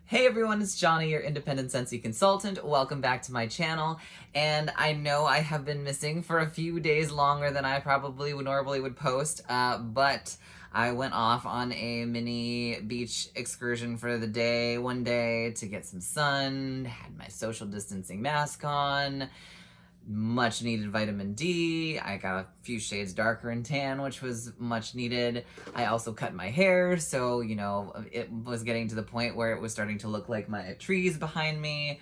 Hey everyone, it's Johnny, your independent Scentsy consultant. Welcome back to my channel. And I know I have been missing for a few days longer than I probably would normally post, but I went off on a mini beach excursion for the day, one day, to get some sun, had my social distancing mask on, much needed vitamin D. I got a few shades darker and tan, which was much needed. I also cut my hair, so, you know, it was getting to the point where it was starting to look like my trees behind me.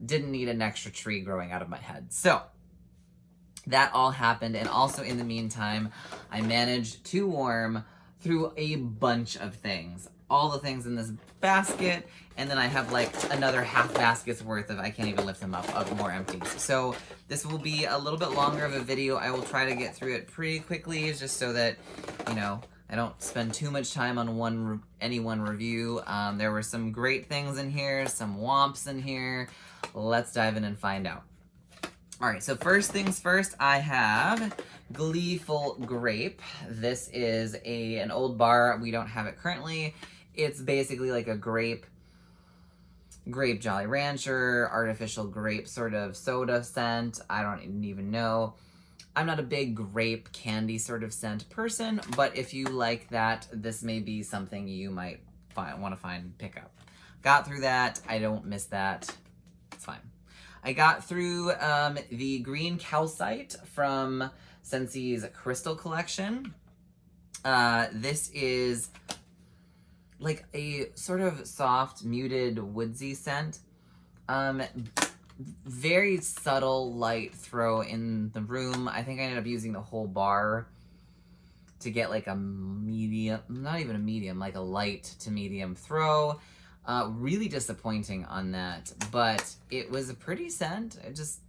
Didn't need an extra tree growing out of my head. So that all happened, and also in the meantime, I managed to warm through a bunch of things. All the things in this basket, and then I have like another half basket's worth of, I can't even lift them up, of more empties. So this will be a little bit longer of a video. I will try to get through it pretty quickly, just so that, you know, I don't spend too much time on any one review. There were some great things in here, some womps in here. Let's dive in and find out. All right, so first things first, I have Gleeful Grape. This is an old bar. We don't have it currently. It's basically like a grape Jolly Rancher, artificial grape sort of soda scent. I don't even know. I'm not a big grape candy sort of scent person, but if you like that, this may be something you might want to pick up. Got through that. I don't miss that. It's fine. I got through the green calcite from Scentsy's Crystal Collection. This is like a sort of soft, muted, woodsy scent. Very subtle light throw in the room. I think I ended up using the whole bar to get like a medium, not even a medium, like a light to medium throw. Really disappointing on that, but it was a pretty scent. It just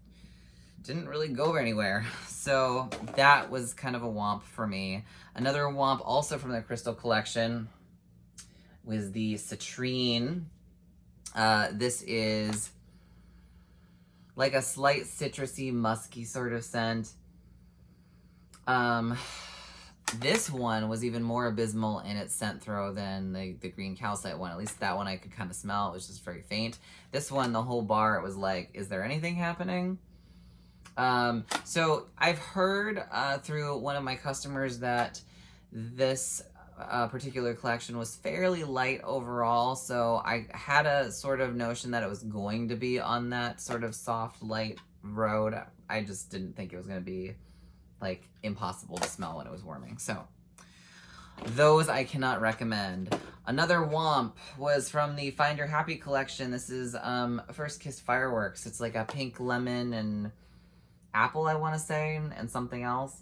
didn't really go anywhere. So that was kind of a womp for me. Another womp also from the Crystal Collection was the Citrine. This is like a slight citrusy, musky sort of scent. This one was even more abysmal in its scent throw than the green calcite one. At least that one I could kind of smell. It was just very faint. This one, the whole bar, it was like, is there anything happening? So I've heard through one of my customers that this particular collection was fairly light overall. So I had a sort of notion that it was going to be on that sort of soft, light road. I just didn't think it was going to be like impossible to smell when it was warming. So those I cannot recommend. Another womp was from the Find Your Happy collection. This is First Kiss Fireworks. It's like a pink lemon and apple, I want to say, and something else.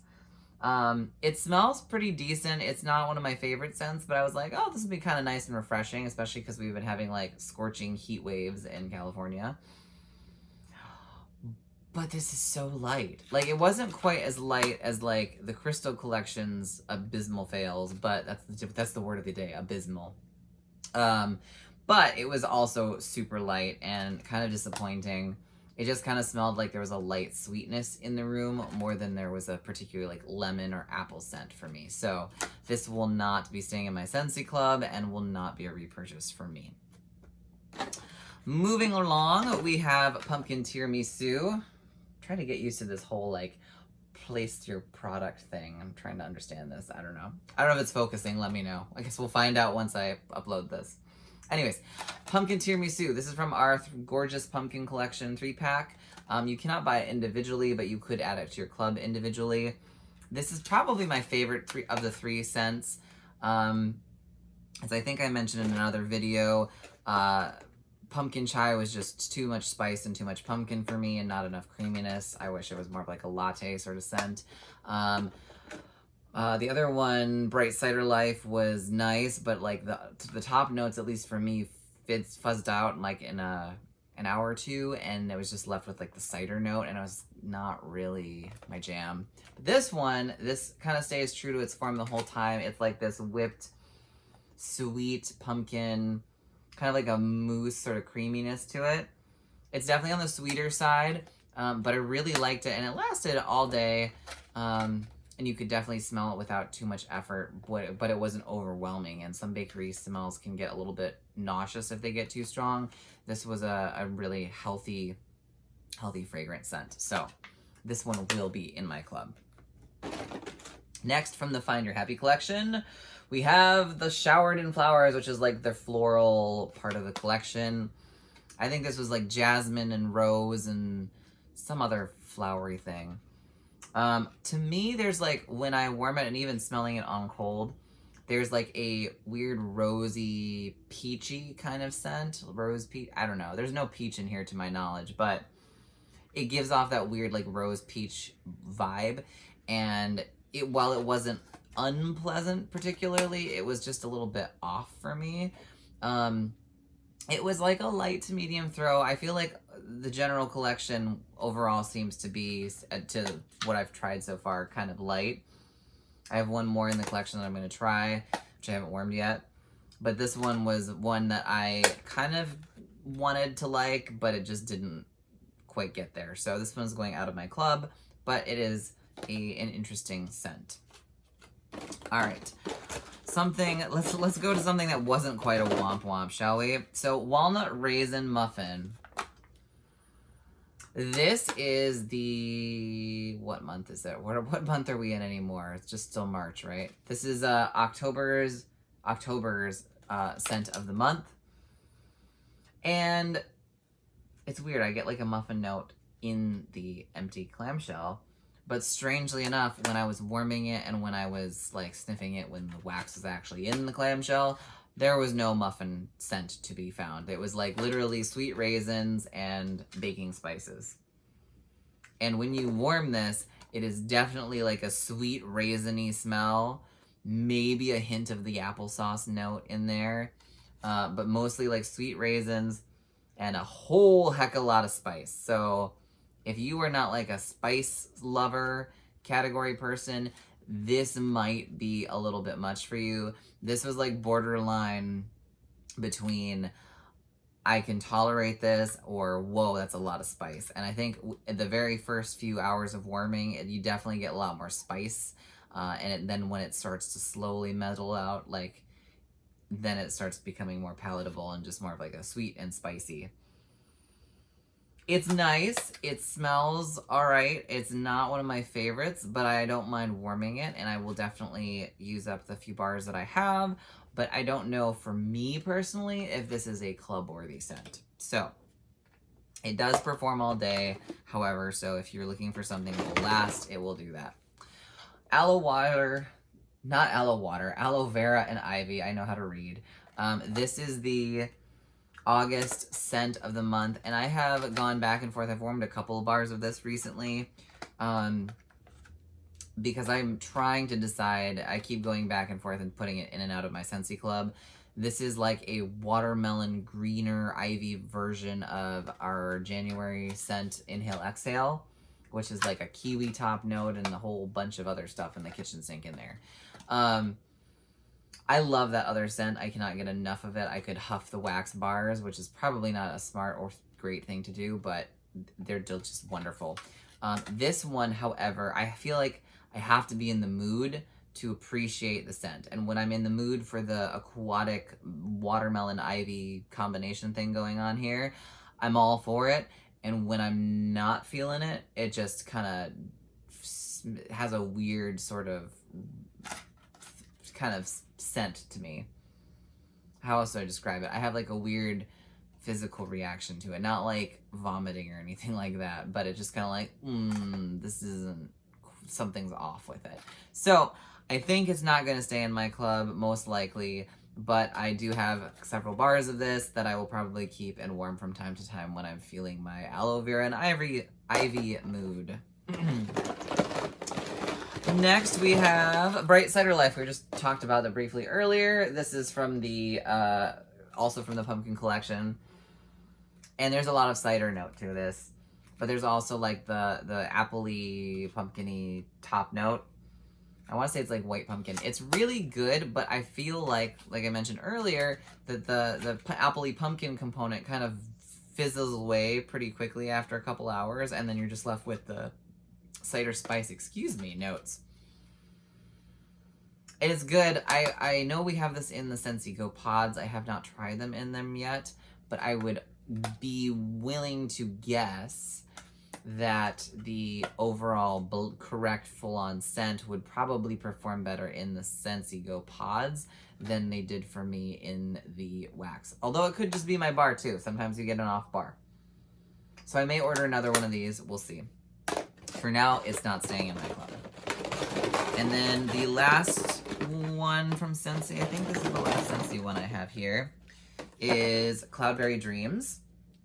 It smells pretty decent. It's not one of my favorite scents, but I was like, oh, this would be kind of nice and refreshing, especially because we've been having like scorching heat waves in California. But this is so light. Like, it wasn't quite as light as like the Crystal Collection's abysmal fails, but that's the word of the day, abysmal. But it was also super light and kind of disappointing. It just kind of smelled like there was a light sweetness in the room more than there was a particular like lemon or apple scent for me. So this will not be staying in my Scentsy club and will not be a repurchase for me. Moving along, we have Pumpkin Tiramisu. Trying to get used to this whole like place your product thing. I'm trying to understand this. I don't know if it's focusing. Let me know. I guess we'll find out once I upload this. Anyways, Pumpkin Tiramisu. This is from our gorgeous pumpkin collection 3-pack. You cannot buy it individually, but you could add it to your club individually. This is probably my favorite of the three scents. As I think I mentioned in another video, pumpkin chai was just too much spice and too much pumpkin for me and not enough creaminess. I wish it was more of like a latte sort of scent. The other one, Bright Cider Life, was nice, but like the top notes, at least for me, fuzzed out like in an hour or two, and it was just left with like the cider note, and it was not really my jam. But this one, this kind of stays true to its form the whole time. It's like this whipped, sweet pumpkin, kind of like a mousse sort of creaminess to it. It's definitely on the sweeter side, but I really liked it, and it lasted all day. And you could definitely smell it without too much effort, but it wasn't overwhelming. And some bakery smells can get a little bit nauseous if they get too strong. This was a really healthy fragrance scent. So this one will be in my club. Next, from the Find Your Happy collection, we have the Showered in Flowers, which is like the floral part of the collection. I think this was like jasmine and rose and some other flowery thing. To me, there's like, when I warm it and even smelling it on cold, there's like a weird rosy, peachy kind of scent. Rose peach, I don't know. There's no peach in here to my knowledge, but it gives off that weird like rose peach vibe. And while it wasn't unpleasant particularly, it was just a little bit off for me. It was like a light to medium throw. I feel like the general collection overall seems to be, to what I've tried so far, kind of light. I have one more in the collection that I'm going to try, which I haven't warmed yet. But this one was one that I kind of wanted to like, but it just didn't quite get there. So this one's going out of my club, but it is an interesting scent. All right. Let's go to something that wasn't quite a womp womp, shall we? So Walnut Raisin Muffin. This is the, what month is it? What month are we in anymore? It's just still March, right? This is October's scent of the month. And it's weird, I get like a muffin note in the empty clamshell. But strangely enough, when I was warming it and when I was like sniffing it when the wax was actually in the clamshell, there was no muffin scent to be found. It was like literally sweet raisins and baking spices. And when you warm this, it is definitely like a sweet raisiny smell, maybe a hint of the applesauce note in there, but mostly like sweet raisins and a whole heck of a lot of spice. So if you are not like a spice lover category person, this might be a little bit much for you. This was like borderline between I can tolerate this or whoa, that's a lot of spice. And I think the very first few hours of warming, you definitely get a lot more spice. Then when it starts to slowly mellow out, like then it starts becoming more palatable and just more of like a sweet and spicy. It's nice. It smells all right. It's not one of my favorites, but I don't mind warming it, and I will definitely use up the few bars that I have, but I don't know for me personally if this is a club-worthy scent. So, it does perform all day, however, so if you're looking for something that will last, it will do that. Aloe vera and ivy. I know how to read. This is the August scent of the month, and I have gone back and forth. I've warmed a couple of bars of this recently because I'm trying to decide. I keep going back and forth and putting it in and out of my Scentsy club. This is like a watermelon greener ivy version of our January scent Inhale Exhale, which is like a kiwi top note and a whole bunch of other stuff in the kitchen sink in there. I love that other scent. I cannot get enough of it. I could huff the wax bars, which is probably not a smart or great thing to do, but they're just wonderful. This one, however, I feel like I have to be in the mood to appreciate the scent. And when I'm in the mood for the aquatic watermelon ivy combination thing going on here, I'm all for it. And when I'm not feeling it, it just kind of has a weird sort of scent to me. How else do I describe it? I have like a weird physical reaction to it. Not like vomiting or anything like that, but it's just kind of like, this isn't, something's off with it. So I think it's not going to stay in my club, most likely, but I do have several bars of this that I will probably keep and warm from time to time when I'm feeling my aloe vera and ivy mood. Next, we have Bright Cider Life. We just talked about it briefly earlier. This is from the, also from the Pumpkin Collection. And there's a lot of cider note to this. But there's also like the apple-y, pumpkin-y top note. I want to say it's like white pumpkin. It's really good, but I feel like I mentioned earlier, that the apple-y pumpkin component kind of fizzles away pretty quickly after a couple hours, and then you're just left with the cider spice, notes. It is good. I know we have this in the Scentsy Go pods. I have not tried them in them yet, but I would be willing to guess that the overall correct full-on scent would probably perform better in the Scentsy Go pods than they did for me in the wax. Although it could just be my bar too. Sometimes you get an off bar. So I may order another one of these. We'll see. For now, it's not staying in my club. And then the last one from Scentsy, I think this is the last Scentsy one I have here, is Cloudberry Dreams.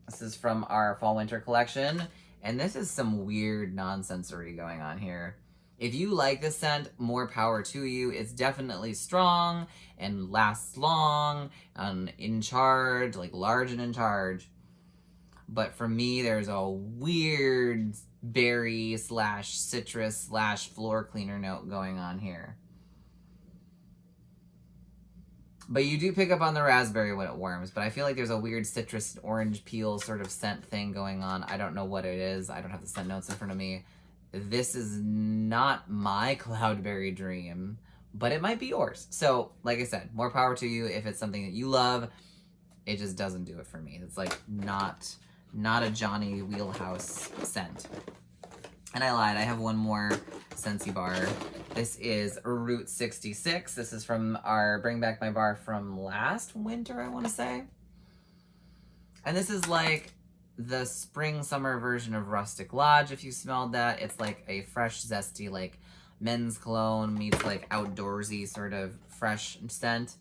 This is from our fall-winter collection. And this is some weird nonsensory going on here. If you like this scent, more power to you. It's definitely strong and lasts long and in charge, like large and in charge. But for me, there's a weird berry / citrus / floor cleaner note going on here. But you do pick up on the raspberry when it warms, but I feel like there's a weird citrus orange peel sort of scent thing going on. I don't know what it is. I don't have the scent notes in front of me. This is not my Cloudberry dream, but it might be yours. So, like I said, more power to you if it's something that you love. It just doesn't do it for me. It's like not a Johnny wheelhouse scent. And I lied, I have one more Scentsy bar. This is Route 66. This is from our Bring Back My Bar from last winter, I want to say. And this is like the spring summer version of Rustic Lodge, if you smelled that. It's like a fresh, zesty, like men's cologne meets like outdoorsy sort of fresh scent.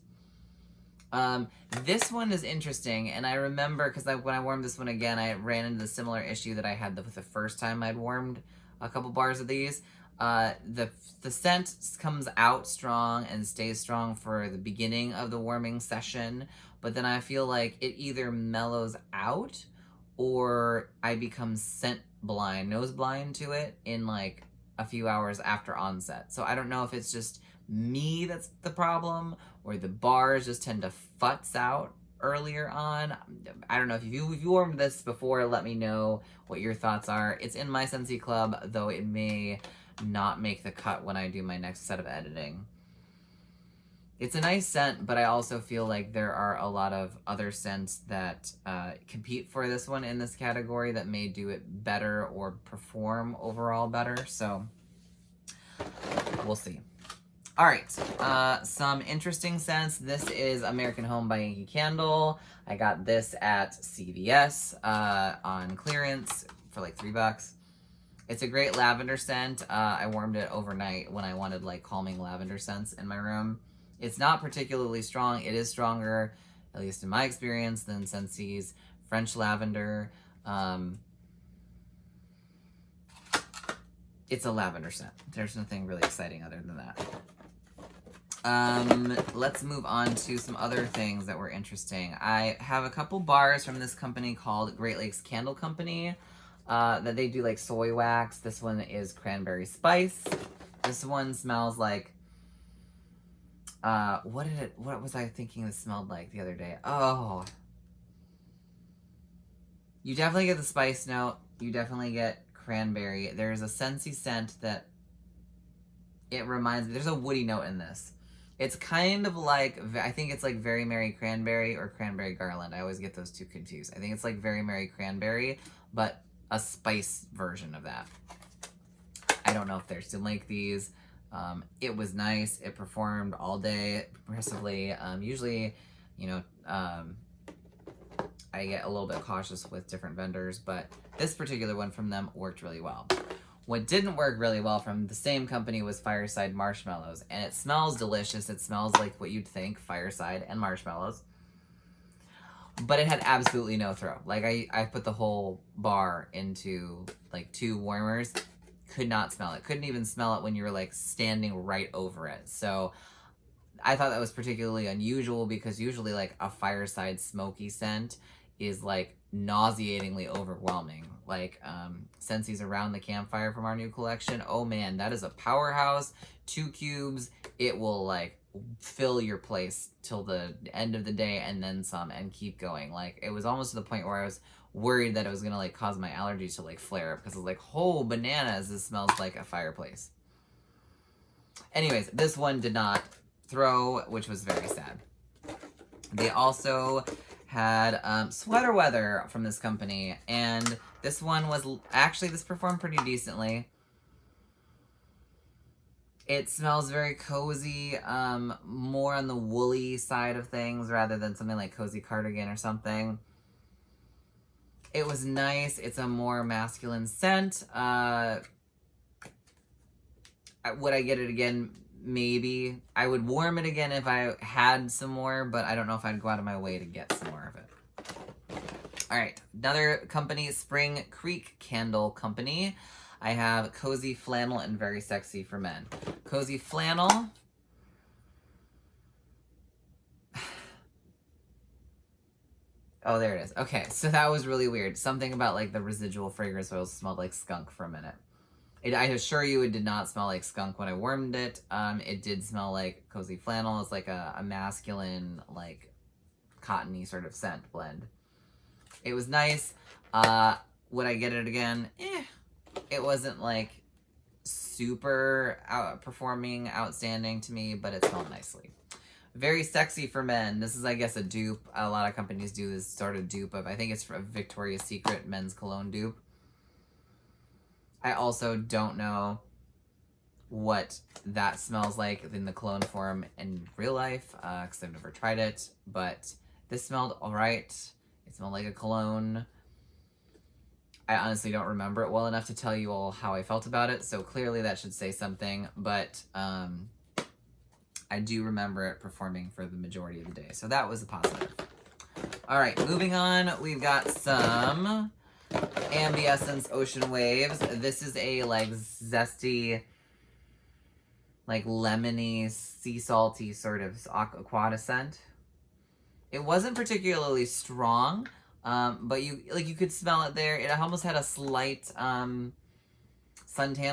This one is interesting, and I remember because when I warmed this one again, I ran into the similar issue that I had with the first time I'd warmed a couple bars of these. The scent comes out strong and stays strong for the beginning of the warming session, but then I feel like it either mellows out or I become scent blind, nose blind to it in like a few hours after onset. So I don't know if it's just me that's the problem or the bars just tend to futz out earlier on. I don't know. If you warmed this before, let me know what your thoughts are. It's in my Scentsy Club, though it may not make the cut when I do my next set of editing. It's a nice scent, but I also feel like there are a lot of other scents that compete for this one in this category that may do it better or perform overall better. So we'll see. All right, some interesting scents. This is American Home by Yankee Candle. I got this at CVS on clearance for like $3. It's a great lavender scent. I warmed it overnight when I wanted like calming lavender scents in my room. It's not particularly strong. It is stronger, at least in my experience, than Scentsy's French lavender. It's a lavender scent. There's nothing really exciting other than that. Let's move on to some other things that were interesting. I have a couple bars from this company called Great Lakes Candle Company that they do like soy wax. This one is cranberry spice. This one smells like, what was I thinking this smelled like the other day? Oh, you definitely get the spice note. You definitely get cranberry. There's a Scentsy scent that it reminds me, there's a woody note in this. It's kind of like, I think it's like Very Merry Cranberry or Cranberry Garland. I always get those two confused. I think it's like Very Merry Cranberry, but a spice version of that. I don't know if they still make these. It was nice. It performed all day progressively. Usually, you know, I get a little bit cautious with different vendors, but this particular one from them worked really well. What didn't work really well from the same company was Fireside Marshmallows, and it smells delicious. It smells like what you'd think, fireside and marshmallows. But it had absolutely no throw. Like, I put the whole bar into, like, 2 warmers. Could not smell it. Couldn't even smell it when you were, like, standing right over it. So I thought that was particularly unusual because usually, like, a fireside smoky scent is, like, nauseatingly overwhelming. Like, Scentsy's Around the Campfire from our new collection. Oh, man, that is a powerhouse. 2 cubes. It will, like, fill your place till the end of the day and then some and keep going. Like, it was almost to the point where I was worried that it was gonna like cause my allergies to like flare up because I was like, oh bananas, this smells like a fireplace. Anyways, this one did not throw, which was very sad. They also had Sweater Weather from this company, and this one was actually, this performed pretty decently. It smells very cozy, more on the woolly side of things rather than something like Cozy Cardigan or something. It was nice. It's a more masculine scent. Would I get it again? Maybe. I would warm it again if I had some more, but I don't know if I'd go out of my way to get some more of it. All right, another company, Spring Creek Candle Company. I have Cozy Flannel and Very Sexy for Men. Cozy Flannel. Oh, there it is. Okay, so that was really weird. Something about like the residual fragrance oils smelled like skunk for a minute. I assure you it did not smell like skunk when I warmed it. It did smell like Cozy Flannel. It's like a masculine, like cottony sort of scent blend. It was nice. Would I get it again? It wasn't like super outperforming, outstanding to me, but it smelled nicely. Very Sexy for Men. This is, I guess, a dupe. A lot of companies do this sort of dupe of, I think it's a Victoria's Secret men's cologne dupe. I also don't know what that smells like in the cologne form in real life, because I've never tried it, but this smelled all right. It smelled like a cologne. I honestly don't remember it well enough to tell you all how I felt about it, so clearly that should say something, but I do remember it performing for the majority of the day, so that was a positive. All right, moving on, we've got some Ambiessence Ocean Waves. This is a like zesty, like lemony, sea salty sort of aquata scent. It wasn't particularly strong, but you could smell it there. It almost had a slight suntan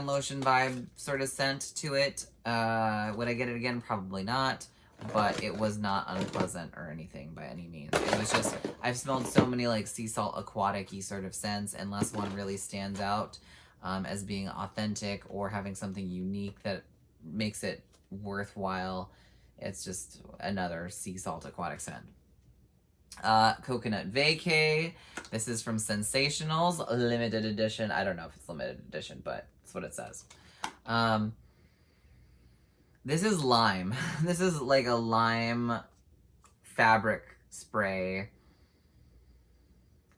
lotion vibe sort of scent to it. Would I get it again? Probably not. But it was not unpleasant or anything by any means. It was just, I've smelled so many like sea salt aquatic-y sort of scents, unless one really stands out as being authentic or having something unique that makes it worthwhile. It's just another sea salt aquatic scent. Coconut Vacay. This is from Sensationals, limited edition. I don't know if it's limited edition, but that's what it says. This is lime. This is like a lime fabric spray.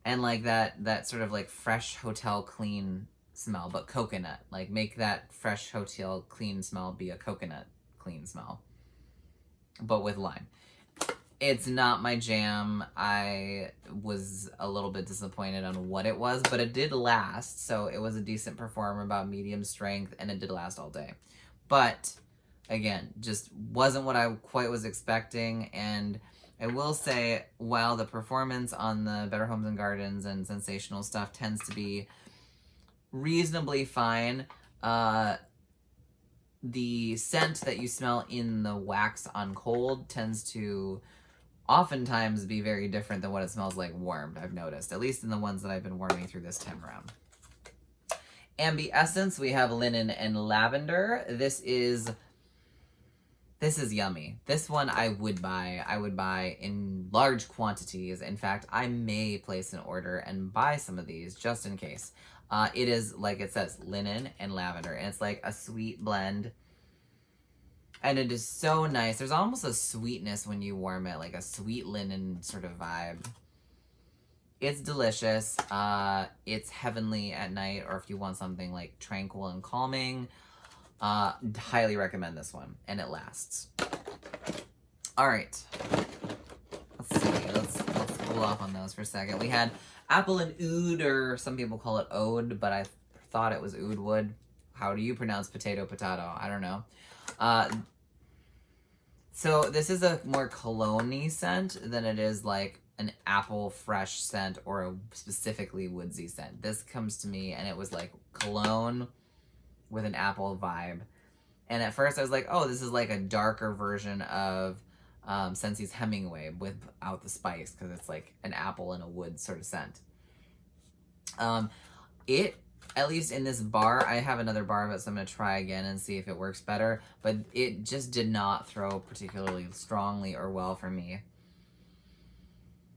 And like that sort of like fresh hotel clean smell, but coconut. Like make that fresh hotel clean smell be a coconut clean smell, but with lime. It's not my jam. I was a little bit disappointed on what it was, but it did last. So it was a decent performer, about medium strength, and it did last all day. But again, just wasn't what I quite was expecting. And I will say, while the performance on the Better Homes and Gardens and Sensational stuff tends to be reasonably fine, the scent that you smell in the wax on cold tends to oftentimes be very different than what it smells like warmed, I've noticed, at least in the ones that I've been warming through this time around. Ambiessence, we have Linen and Lavender. This is yummy. This one I would buy. I would buy in large quantities. In fact, I may place an order and buy some of these just in case. It is, like it says, linen and lavender, and it's like a sweet blend. And it is so nice. There's almost a sweetness when you warm it, like a sweet linen sort of vibe. It's delicious. It's heavenly at night, or if you want something like tranquil and calming, highly recommend this one, and it lasts. All right. Let's see. Let's cool off on those for a second. We had Apple and Oud, or some people call it Ode, but I thought it was Oud wood. How do you pronounce potato? I don't know. So this is a more cologne-y scent than it is like an apple fresh scent or a specifically woodsy scent. This comes to me and it was like cologne with an apple vibe. And at first I was like, oh, this is like a darker version of Scentsy's Hemingway without the spice, because it's like an apple and a wood sort of scent. It at least in this bar, I have another bar of it, so I'm going to try again and see if it works better. But it just did not throw particularly strongly or well for me.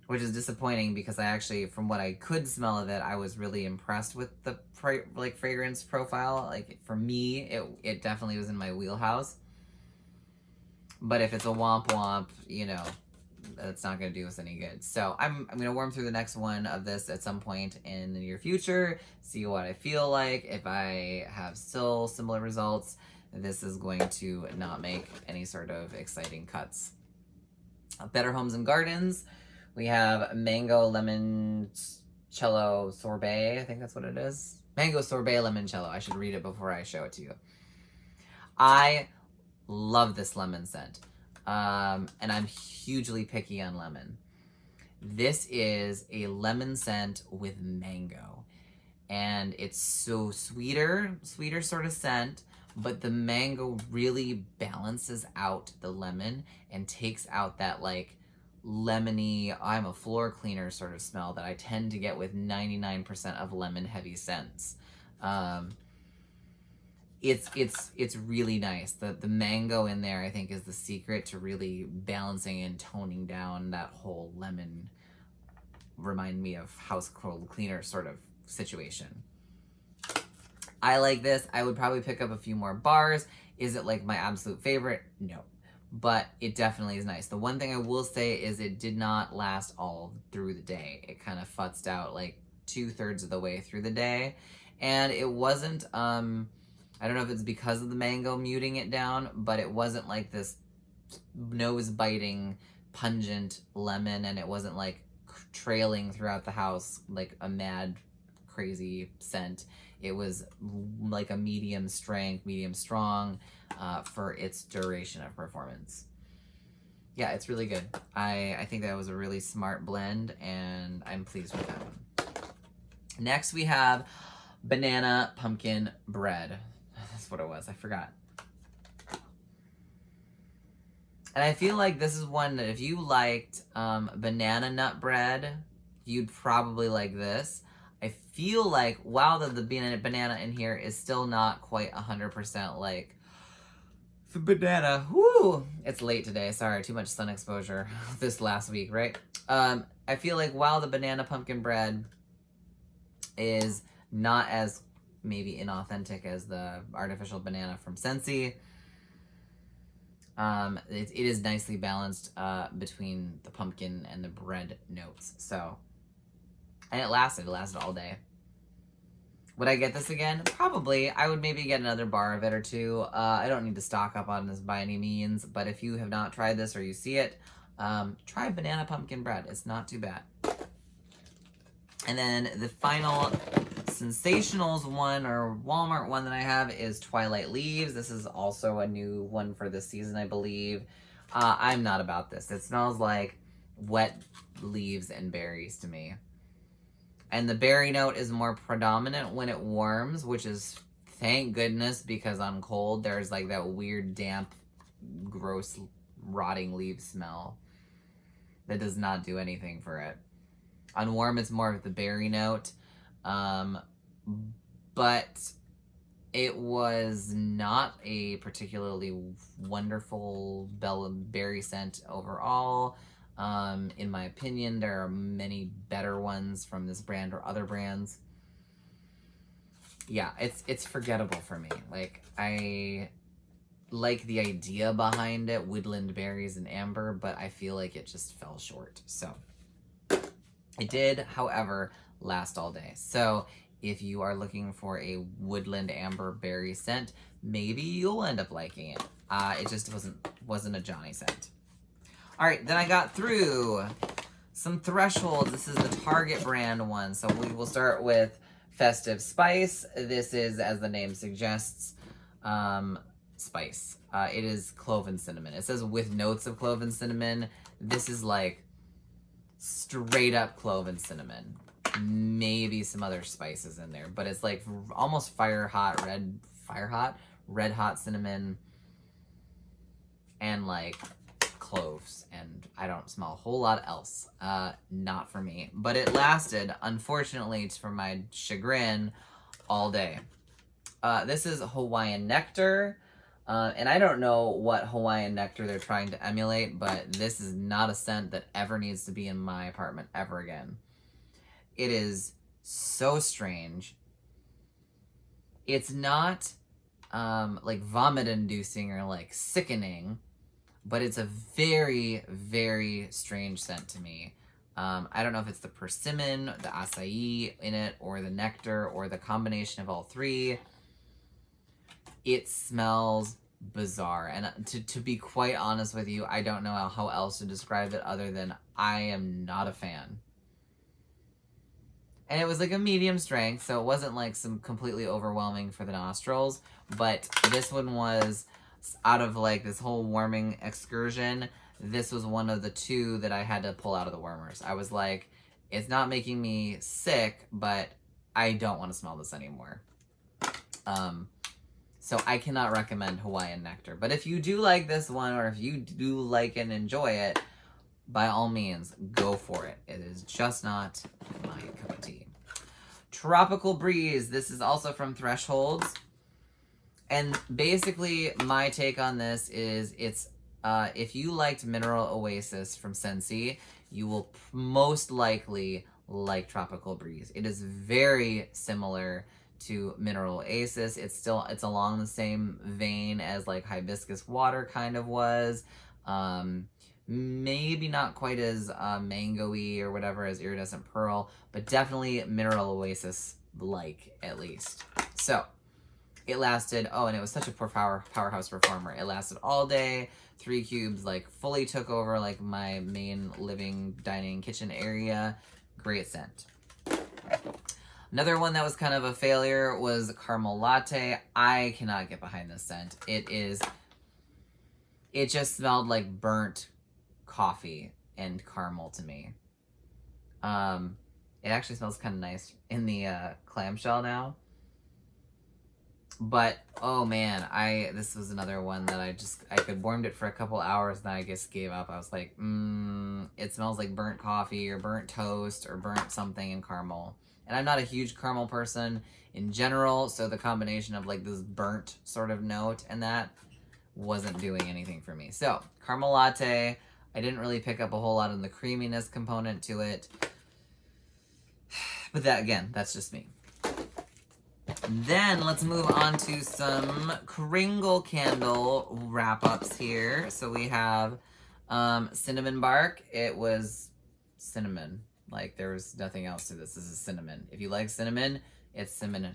Which is disappointing because I actually, from what I could smell of it, I was really impressed with the fragrance profile. Like for me, it definitely was in my wheelhouse. But if it's a womp womp, you know, that's not going to do us any good. So I'm going to warm through the next one of this at some point in the near future, see what I feel like. If I have still similar results, this is going to not make any sort of exciting cuts. Better Homes and Gardens, we have Mango Limoncello Sorbet. I think that's what it is. Mango Sorbet Limoncello. I should read it before I show it to you. I love this lemon scent. And I'm hugely picky on lemon. This is a lemon scent with mango. And it's so sweeter sort of scent, but the mango really balances out the lemon and takes out that like lemony, I'm a floor cleaner sort of smell that I tend to get with 99% of lemon heavy scents. It's really nice. The mango in there, I think, is the secret to really balancing and toning down that whole lemon, remind me of house cold cleaner sort of situation. I like this. I would probably pick up a few more bars. Is it like my absolute favorite? No. But it definitely is nice. The one thing I will say is it did not last all through the day. It kind of futzed out like 2/3 of the way through the day. And it wasn't, I don't know if it's because of the mango muting it down, but it wasn't like this nose-biting, pungent lemon, and it wasn't like trailing throughout the house like a mad, crazy scent. It was like a medium strength, medium strong for its duration of performance. Yeah, it's really good. I think that was a really smart blend, and I'm pleased with that one. Next, we have Banana Pumpkin Bread. That's what it was. I forgot. And I feel like this is one that if you liked banana nut bread, you'd probably like this. I feel like, wow, the banana in here is still not quite 100% like the banana. Woo! It's late today. Sorry, too much sun exposure this last week, right? I feel like, wow, the banana pumpkin bread is not as maybe inauthentic as the artificial banana from Scentsy. It is nicely balanced between the pumpkin and the bread notes. So, and it lasted all day. Would I get this again? Probably. I would maybe get another bar of it or two. I don't need to stock up on this by any means, but if you have not tried this or you see it, try banana pumpkin bread. It's not too bad. And then the final Sensationals one or Walmart one that I have is Twilight Leaves. This is also a new one for this season, I believe. I'm not about this. It smells like wet leaves and berries to me. And the berry note is more predominant when it warms, which is thank goodness, because on cold, there's like that weird, damp, gross, rotting leaf smell that does not do anything for it. On warm, it's more of the berry note. But it was not a particularly wonderful berry scent overall. In my opinion, there are many better ones from this brand or other brands. Yeah, it's forgettable for me. Like, I like the idea behind it, woodland berries and amber, but I feel like it just fell short. So it did, however, last all day. So if you are looking for a woodland amber berry scent, maybe you'll end up liking it. It just wasn't a Johnny scent. All right, then I got through some Thresholds. This is the Target brand one. So we will start with Festive Spice. This is, as the name suggests, spice. It is clove and cinnamon. It says with notes of clove and cinnamon. This is like straight up clove and cinnamon. Maybe some other spices in there, but it's like almost red hot cinnamon and like cloves, and I don't smell a whole lot else. Not for me, but it lasted, unfortunately, for my chagrin, all day. This is Hawaiian Nectar. And I don't know what Hawaiian Nectar they're trying to emulate, but this is not a scent that ever needs to be in my apartment ever again. It is so strange. It's not like vomit inducing or like sickening, but it's a very, very strange scent to me. I don't know if it's the persimmon, the acai in it, or the nectar, or the combination of all three. It smells bizarre. And to be quite honest with you, I don't know how else to describe it other than I am not a fan. And it was like a medium strength, so it wasn't like some completely overwhelming for the nostrils. But this one was, out of like this whole warming excursion, this was one of the two that I had to pull out of the warmers. I was like, it's not making me sick, but I don't want to smell this anymore. So I cannot recommend Hawaiian Nectar. But if you do like this one, or if you do like and enjoy it, by all means, go for it. It is just not my cup of tea. Tropical Breeze. This is also from Thresholds. And basically, my take on this is it's, if you liked Mineral Oasis from Scentsy, you will most likely like Tropical Breeze. It is very similar to Mineral Oasis. It's along the same vein as like Hibiscus Water kind of was. Maybe not quite as mango-y or whatever as Iridescent Pearl, but definitely Mineral Oasis-like, at least. So, it lasted, oh, and it was such a powerhouse performer. It lasted all day. 3 cubes, like, fully took over, like, my main living, dining, kitchen area. Great scent. Another one that was kind of a failure was Caramel Latte. I cannot get behind this scent. It just smelled like burnt coffee and caramel to me. It actually smells kind of nice in the clamshell now. But, oh man, this was another one that I could warmed it for a couple hours and then I just gave up. I was like, it smells like burnt coffee or burnt toast or burnt something in caramel. And I'm not a huge caramel person in general, so the combination of like this burnt sort of note and that wasn't doing anything for me. So, Caramel Latte, I didn't really pick up a whole lot of the creaminess component to it. But that, again, that's just me. Then let's move on to some Kringle candle wrap-ups here. So we have cinnamon bark. It was cinnamon. Like, there was nothing else to this. This is cinnamon. If you like cinnamon, it's cinnamon.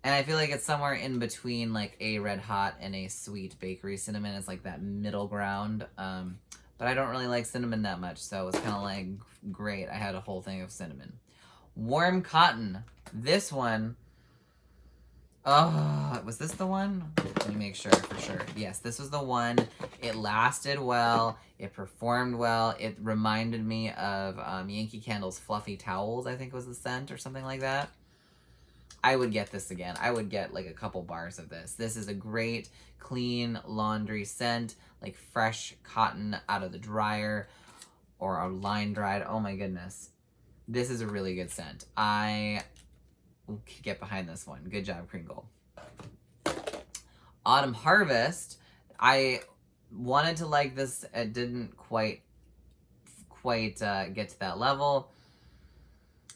And I feel like it's somewhere in between, like, a red hot and a sweet bakery cinnamon. It's like that middle ground. But I don't really like cinnamon that much, so it was kind of like, great. I had a whole thing of cinnamon. Warm Cotton. This one, oh, was this the one? Let me make sure for sure. Yes, this was the one. It lasted well. It performed well. It reminded me of Yankee Candle's Fluffy Towels, I think was the scent or something like that. I would get this again. I would get like a couple bars of this. This is a great, clean laundry scent, like fresh cotton out of the dryer or line dried. Oh my goodness. This is a really good scent. I could get behind this one. Good job, Kringle. Autumn Harvest. I wanted to like this. It didn't quite get to that level.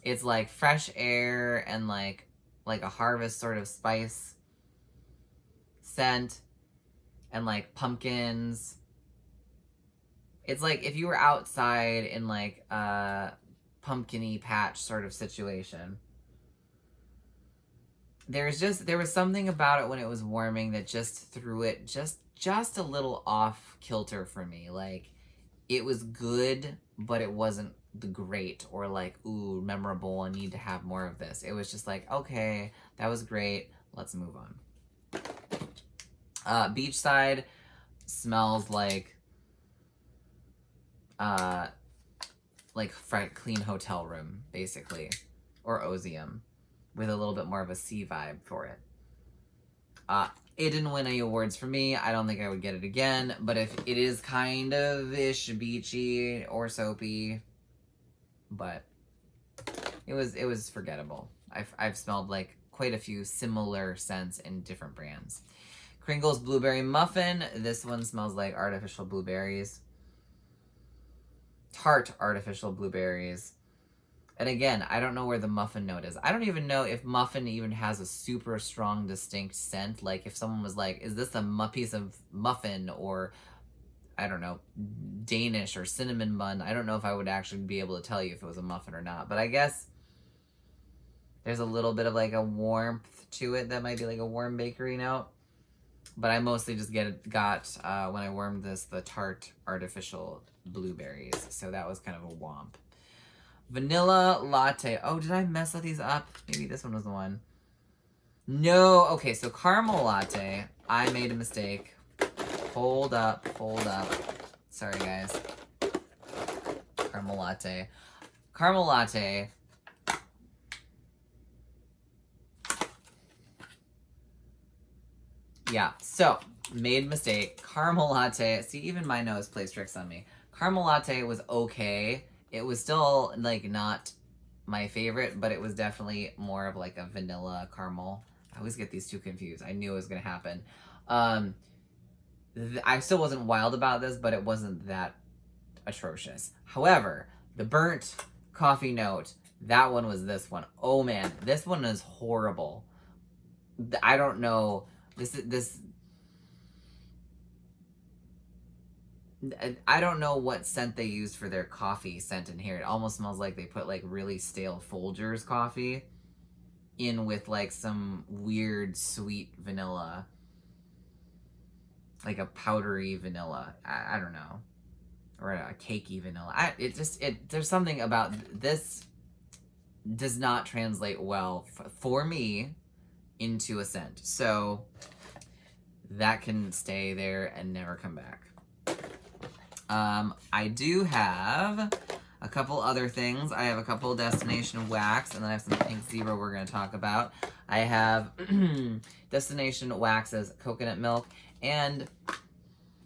It's like fresh air and like a harvest sort of spice scent and like pumpkins. It's like if you were outside in like pumpkin-y patch sort of situation. There was something about it when it was warming that just threw it just a little off kilter for me. Like, it was good, but it wasn't the great or like, ooh, memorable, I need to have more of this. It was just like, okay, that was great, let's move on. Beachside smells like clean hotel room, basically, or Ozium, with a little bit more of a sea vibe for it. It didn't win any awards for me. I don't think I would get it again, but if it is kind of ish beachy or soapy, but it was forgettable. I've smelled like quite a few similar scents in different brands. Kringle's Blueberry Muffin. This one smells like artificial blueberries. Tart artificial blueberries. And again, I don't know where the muffin note is. I don't even know if muffin even has a super strong, distinct scent. Like if someone was like, is this a piece of muffin or, I don't know, Danish or cinnamon bun? I don't know if I would actually be able to tell you if it was a muffin or not. But I guess there's a little bit of like a warmth to it that might be like a warm bakery note. But I mostly just got when I warmed this, the Tart artificial blueberries. So that was kind of a womp. Vanilla latte. Oh, did I mess these up? Maybe this one was the one. No. Okay, so caramel latte. I made a mistake. Hold up. Sorry, guys. Caramel latte. Caramel latte. Yeah, so, made mistake. Caramel latte. See, even my nose plays tricks on me. Caramel latte was okay. It was still, like, not my favorite, but it was definitely more of, like, a vanilla caramel. I always get these two confused. I knew it was going to happen. I still wasn't wild about this, but it wasn't that atrocious. However, the burnt coffee note, that one was this one. Oh, man. This one is horrible. I don't know. I don't know what scent they used for their coffee scent in here. It almost smells like they put like really stale Folgers coffee in with like some weird sweet vanilla, like a powdery vanilla. I don't know, or a cakey vanilla. There's something about this does not translate well for me into a scent. So that can stay there and never come back. I do have a couple other things. I have a couple Destination Wax, and then I have some Pink Zebra we're going to talk about. I have Destination Wax's coconut milk, and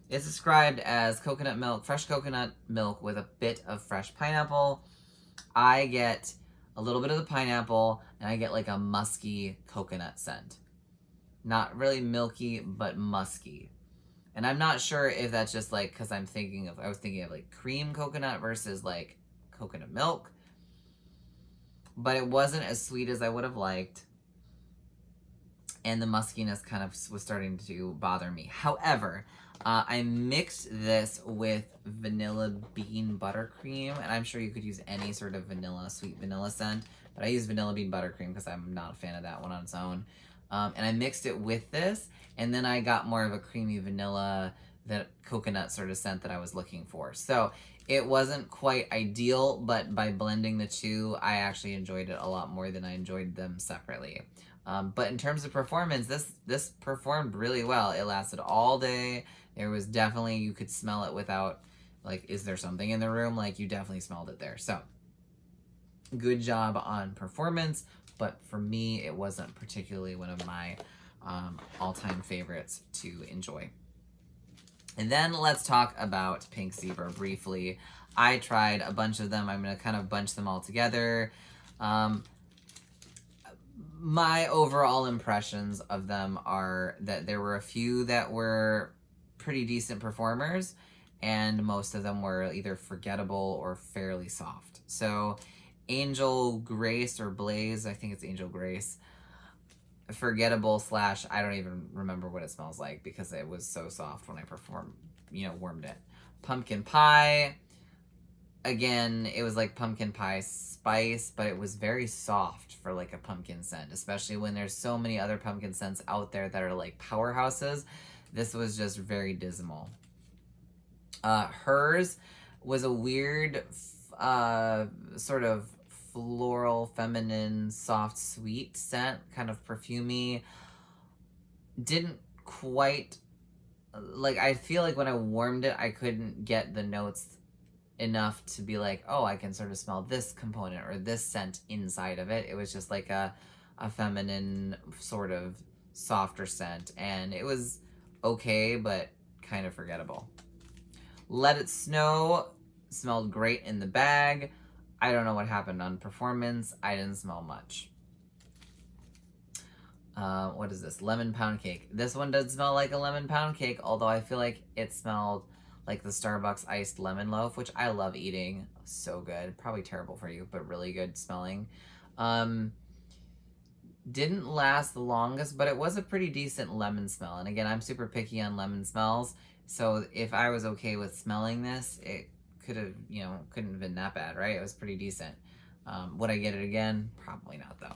it's described as coconut milk, fresh coconut milk with a bit of fresh pineapple. I get a little bit of the pineapple, and I get like a musky coconut scent. Not really milky, but musky. And I'm not sure if that's just like, because I was thinking of like cream coconut versus like coconut milk. But it wasn't as sweet as I would have liked. And the muskiness kind of was starting to bother me. However, I mixed this with vanilla bean buttercream. And I'm sure you could use any sort of vanilla, sweet vanilla scent. But I use vanilla bean buttercream because I'm not a fan of that one on its own. And I mixed it with this, and then I got more of a creamy vanilla, that coconut sort of scent that I was looking for. So it wasn't quite ideal, but by blending the two, I actually enjoyed it a lot more than I enjoyed them separately. But in terms of performance, this performed really well. It lasted all day. There was definitely, you could smell it without, like, is there something in the room? Like, you definitely smelled it there. So good job on performance. But for me, it wasn't particularly one of my all-time favorites to enjoy. And then let's talk about Pink Zebra briefly. I tried a bunch of them. I'm going to kind of bunch them all together. My overall impressions of them are that there were a few that were pretty decent performers, and most of them were either forgettable or fairly soft. So Angel Grace or Blaze, I think it's Angel Grace, forgettable / I don't even remember what it smells like because it was so soft when I warmed it. Pumpkin Pie, again, it was like pumpkin pie spice, but it was very soft for like a pumpkin scent, especially when there's so many other pumpkin scents out there that are like powerhouses. This was just very dismal. Hers was a weird sort of floral, feminine, soft, sweet scent, kind of perfumey. Didn't quite, like, I feel like when I warmed it, I couldn't get the notes enough to be like, oh, I can sort of smell this component or this scent inside of it. It was just like a feminine sort of softer scent, and it was okay, but kind of forgettable. Let It Snow smelled great in the bag. I don't know what happened on performance. I didn't smell much. What is this? Lemon pound cake. This one does smell like a lemon pound cake, although I feel like it smelled like the Starbucks iced lemon loaf, which I love eating. So good. Probably terrible for you, but really good smelling. Didn't last the longest, but it was a pretty decent lemon smell. And again, I'm super picky on lemon smells. So if I was okay with smelling this, it could have, couldn't have been that bad, right? It was pretty decent. Would I get it again? Probably not, though.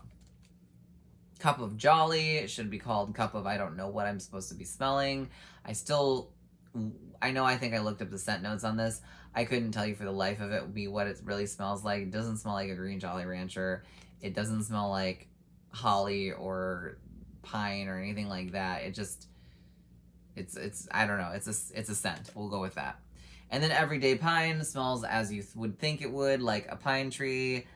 Cup of Jolly. It should be called Cup of I don't know what I'm supposed to be smelling. I think I looked up the scent notes on this. I couldn't tell you for the life of it what it really smells like. It doesn't smell like a green Jolly Rancher. It doesn't smell like holly or pine or anything like that. It's I don't know. It's a scent. We'll go with that. And then Everyday Pine smells as you would think it would, like a pine tree.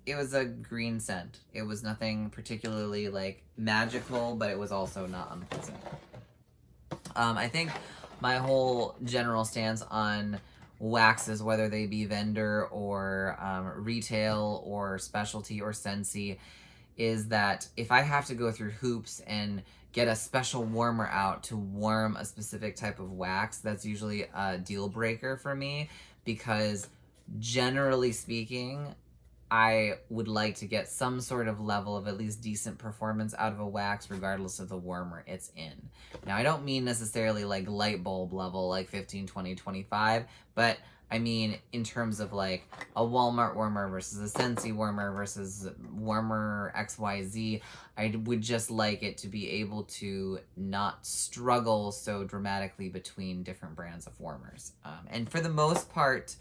It was a green scent. It was nothing particularly like magical, but it was also not unpleasant. I think my whole general stance on waxes, whether they be vendor or retail or specialty or Scentsy, is that if I have to go through hoops and get a special warmer out to warm a specific type of wax, that's usually a deal breaker for me, because generally speaking, I would like to get some sort of level of at least decent performance out of a wax regardless of the warmer it's in. Now, I don't mean necessarily like light bulb level, like 15, 20, 25, but I mean in terms of like a Walmart warmer versus a Scentsy warmer versus warmer XYZ, I would just like it to be able to not struggle so dramatically between different brands of warmers. And for the most part,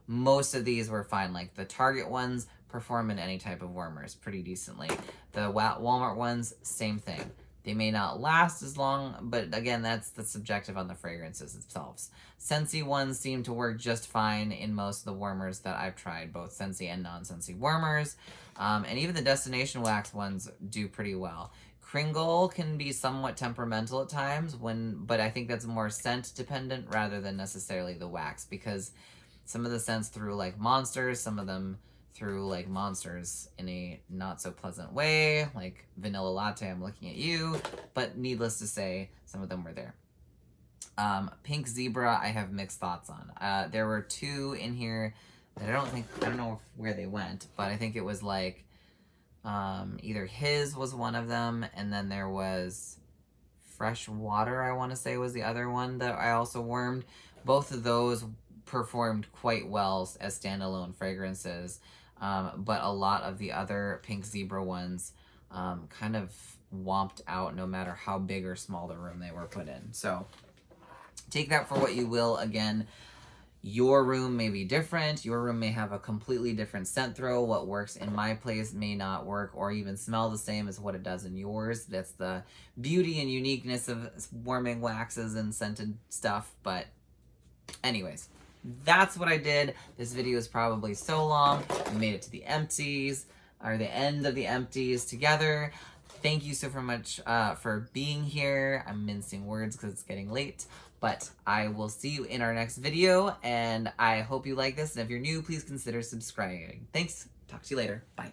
most of these were fine. Like the Target ones perform in any type of warmers pretty decently. The Walmart ones, same thing. They may not last as long, but again, that's the subjective on the fragrances themselves. Scentsy ones seem to work just fine in most of the warmers that I've tried, both Scentsy and non-Scentsy warmers. And even the Destination Wax ones do pretty well. Kringle can be somewhat temperamental at times, but I think that's more scent dependent rather than necessarily the wax, because some of the scents through like monsters, some of them through like monsters in a not so pleasant way, like Vanilla Latte, I'm looking at you, but needless to say, some of them were there. Pink Zebra, I have mixed thoughts on. There were two in here that I don't know where they went, but I think it was like, either his was one of them, and then there was Fresh Water, I want to say was the other one that I also warmed. Both of those performed quite well as standalone fragrances, but a lot of the other Pink Zebra ones kind of womped out no matter how big or small the room they were put in. So take that for what you will. Again, your room may be different. Your room may have a completely different scent throw. What works in my place may not work or even smell the same as what it does in yours. That's the beauty and uniqueness of warming waxes and scented stuff. But anyways, that's what I did. This video is probably so long. We made it to the empties, or the end of the empties together. Thank you so much for being here. I'm mincing words because it's getting late, but I will see you in our next video, and I hope you like this. And if you're new, please consider subscribing. Thanks. Talk to you later. Bye.